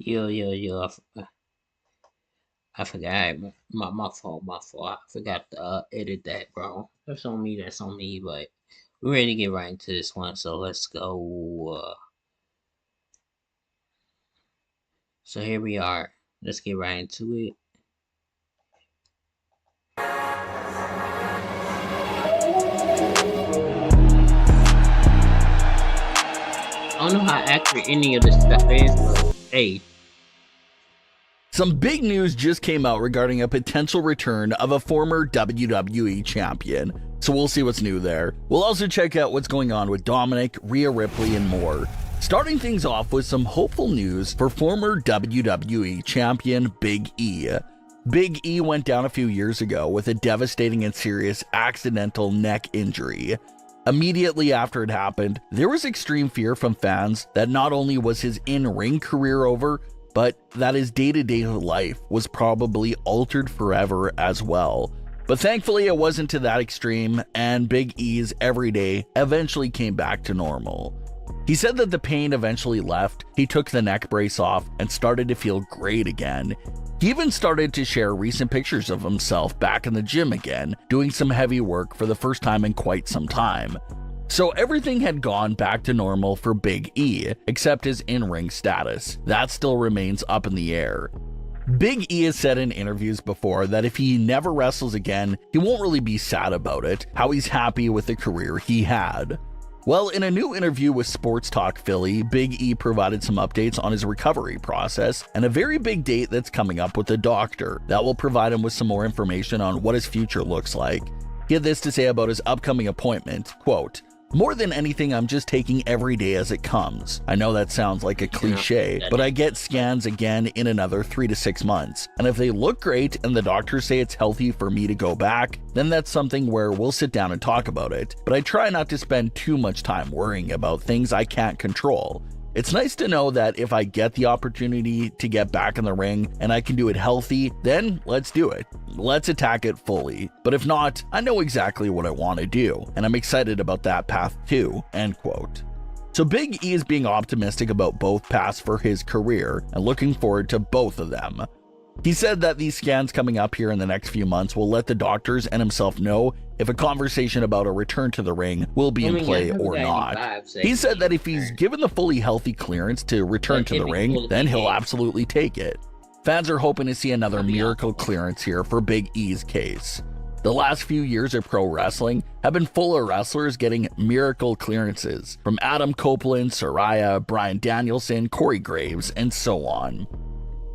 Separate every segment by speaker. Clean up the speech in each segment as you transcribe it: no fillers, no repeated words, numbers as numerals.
Speaker 1: Yo. I forgot. My fault. My fault. I forgot to edit that, bro. That's on me. That's on me. But we're ready to get right into this one. So let's go. So here we are. Let's get right into it. I don't know how accurate any of this stuff is, but hey.
Speaker 2: Some big news just came out regarding a potential return of a former WWE champion, so we'll see what's new there. We'll also check out what's going on with Dominik, Rhea Ripley, and more. Starting things off with some hopeful news for former WWE champion Big E. Big E went down a few years ago with a devastating and serious accidental neck injury. Immediately after it happened, there was extreme fear from fans that not only was his in-ring career over, but that his day-to-day life was probably altered forever as well. But thankfully it wasn't to that extreme, and Big E's everyday eventually came back to normal. He said that the pain eventually left, he took the neck brace off, and started to feel great again. He even started to share recent pictures of himself back in the gym again, doing some heavy work for the first time in quite some time. So everything had gone back to normal for Big E, except his in-ring status. That still remains up in the air. Big E has said in interviews before that if he never wrestles again, he won't really be sad about it, how he's happy with the career he had. Well, in a new interview with Sports Talk Philly, Big E provided some updates on his recovery process and a very big date that's coming up with the doctor that will provide him with some more information on what his future looks like. He had this to say about his upcoming appointment, quote, "More than anything, I'm just taking every day as it comes. I know that sounds like a cliche, but I get scans again in another 3 to 6 months. And if they look great and the doctors say it's healthy for me to go back, then that's something where we'll sit down and talk about it. But I try not to spend too much time worrying about things I can't control. It's nice to know that if I get the opportunity to get back in the ring and I can do it healthy, then let's do it. Let's attack it fully. But if not, I know exactly what I want to do, and I'm excited about that path too." End quote. So Big E is being optimistic about both paths for his career and looking forward to both of them. He said that these scans coming up here in the next few months will let the doctors and himself know if a conversation about a return to the ring will be in play or not. He said that if he's given the fully healthy clearance to return to the ring, then he'll absolutely take it. Fans are hoping to see another miracle clearance here for Big E's case. The last few years of pro wrestling have been full of wrestlers getting miracle clearances, from Adam Copeland, Saraya, Bryan Danielson, Corey Graves, and so on.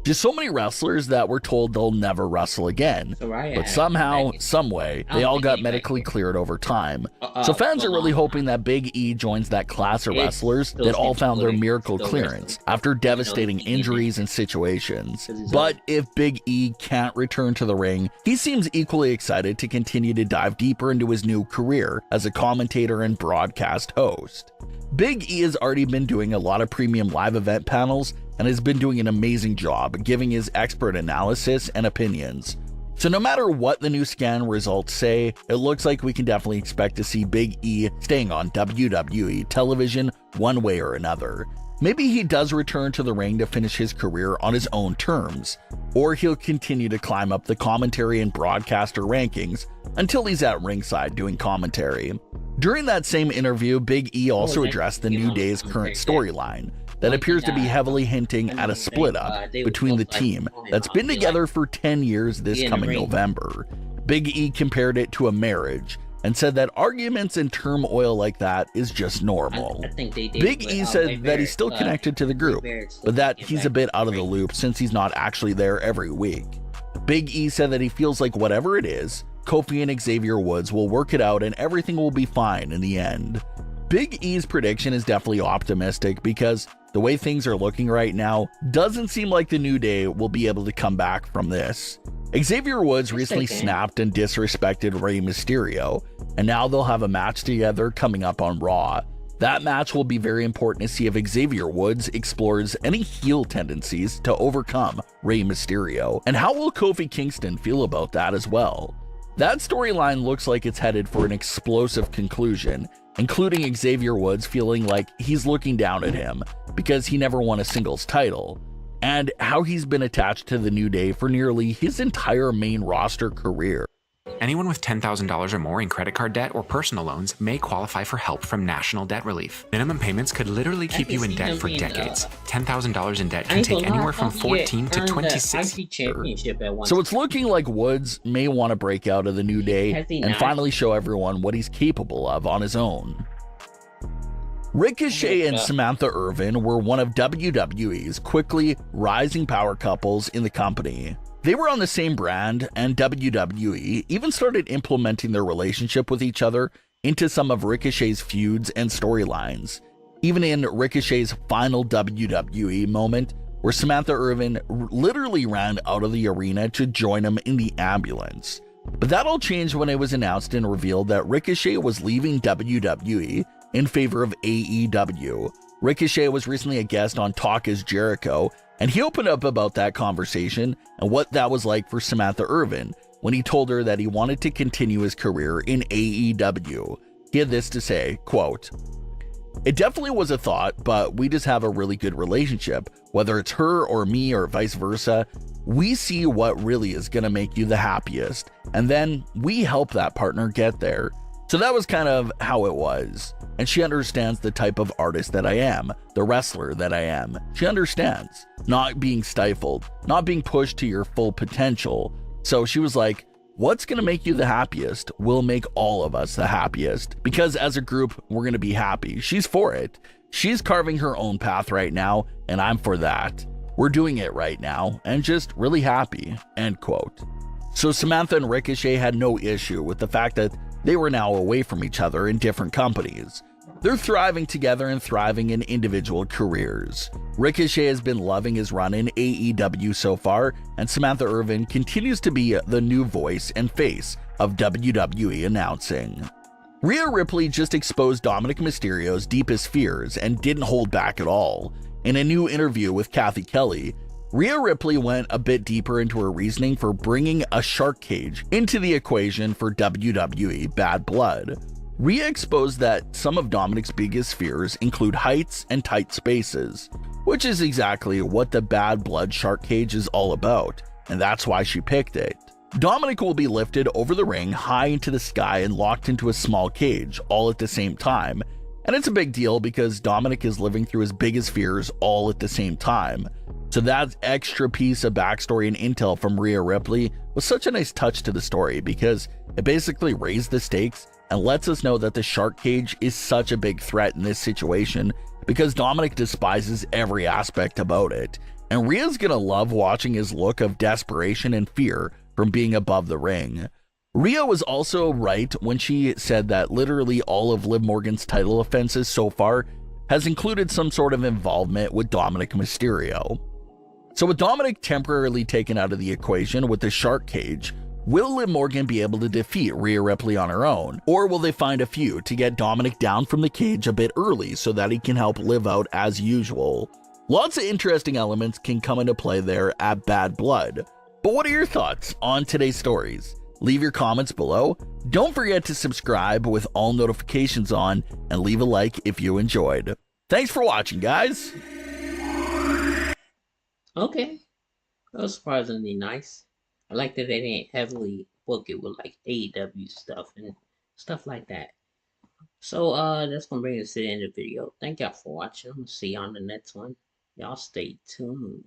Speaker 2: Just so many wrestlers that were told they'll never wrestle again, but somehow, someway, they all got medically cleared over time. So fans are really hoping that Big E joins that class of wrestlers that all found their miracle clearance after devastating injuries and situations. But if Big E can't return to the ring, he seems equally excited to continue to dive deeper into his new career as a commentator and broadcast host. Big E has already been doing a lot of premium live event panels and has been doing an amazing job giving his expert analysis and opinions. So no matter what the new scan results say, it looks like we can definitely expect to see Big E staying on WWE television one way or another. Maybe he does return to the ring to finish his career on his own terms, or he'll continue to climb up the commentary and broadcaster rankings until he's at ringside doing commentary. During that same interview, Big E also addressed the New Day's current storyline that appears to be heavily hinting at a split up between the team that's been together for 10 years this coming November. Big E compared it to a marriage and said that arguments and turmoil like that is just normal. Big E said that he's still connected to the group, but that he's a bit out of the loop since he's not actually there every week. Big E said that he feels like whatever it is, Kofi and Xavier Woods will work it out and everything will be fine in the end. Big E's prediction is definitely optimistic because the way things are looking right now doesn't seem like the New Day will be able to come back from this. Xavier Woods recently snapped and disrespected Rey Mysterio, and now they'll have a match together coming up on Raw. That match will be very important to see if Xavier Woods explores any heel tendencies to overcome Rey Mysterio, and how will Kofi Kingston feel about that as well. That storyline looks like it's headed for an explosive conclusion, including Xavier Woods feeling like he's looking down at him because he never won a singles title. and how he's been attached to the New Day for nearly his entire main roster career.
Speaker 3: Anyone with $10,000 or more in credit card debt or personal loans may qualify for help from National Debt Relief. Minimum payments could literally keep you in debt for decades. $10,000 in debt can take anywhere from 14 to 26 years.
Speaker 2: So it's looking like Woods may want to break out of the New Day and finally show everyone what he's capable of on his own. Ricochet and Samantha Irvin were one of WWE's quickly rising power couples in the company. They were on the same brand, and WWE even started implementing their relationship with each other into some of Ricochet's feuds and storylines. Even in Ricochet's final WWE moment, where Samantha Irvin literally ran out of the arena to join him in the ambulance. But that all changed when it was announced and revealed that Ricochet was leaving WWE in favor of AEW. Ricochet was recently a guest on Talk is Jericho, and he opened up about that conversation and what that was like for Samantha Irvin when he told her that he wanted to continue his career in AEW. He had this to say, quote, "It definitely was a thought, but we just have a really good relationship. Whether it's her or me or vice versa, we see what really is going to make you the happiest, and then we help that partner get there." So that was kind of how it was. And she understands the type of artist that I am, the wrestler that I am. She understands not being stifled, not being pushed to your full potential. So she was like, what's going to make you the happiest will make all of us the happiest, because as a group, we're going to be happy. She's for it. She's carving her own path right now, and I'm for that. We're doing it right now, and just really happy, end quote. So Samantha and Ricochet had no issue with the fact that they were now away from each other in different companies. They're thriving together and thriving in individual careers. Ricochet has been loving his run in AEW so far, and Samantha Irvin continues to be the new voice and face of WWE announcing. Rhea Ripley just exposed Dominik Mysterio's deepest fears and didn't hold back at all. In a new interview with Kathy Kelly, Rhea Ripley went a bit deeper into her reasoning for bringing a shark cage into the equation for WWE Bad Blood. Rhea exposed that some of Dominik's biggest fears include heights and tight spaces, which is exactly what the Bad Blood shark cage is all about, and that's why she picked it. Dominik will be lifted over the ring high into the sky and locked into a small cage all at the same time, and it's a big deal because Dominik is living through his biggest fears all at the same time. So that extra piece of backstory and intel from Rhea Ripley was such a nice touch to the story because it basically raised the stakes and lets us know that the shark cage is such a big threat in this situation because Dominik despises every aspect about it. And Rhea's gonna love watching his look of desperation and fear from being above the ring. Rhea was also right when she said that literally all of Liv Morgan's title offenses so far has included some sort of involvement with Dominik Mysterio. So with Dominik temporarily taken out of the equation with the shark cage, will Liv Morgan be able to defeat Rhea Ripley on her own? Or will they find a few to get Dominik down from the cage a bit early so that he can help Liv out as usual? Lots of interesting elements can come into play there at Bad Blood. But what are your thoughts on today's stories? Leave your comments below. Don't forget to subscribe with all notifications on and leave a like if you enjoyed. Thanks for watching, guys.
Speaker 1: Okay, that was surprisingly nice. I like that they didn't heavily book it with like AEW stuff and stuff like that. So that's gonna bring us to the end of the video. Thank y'all for watching. I'm gonna see you on the next one. Y'all stay tuned.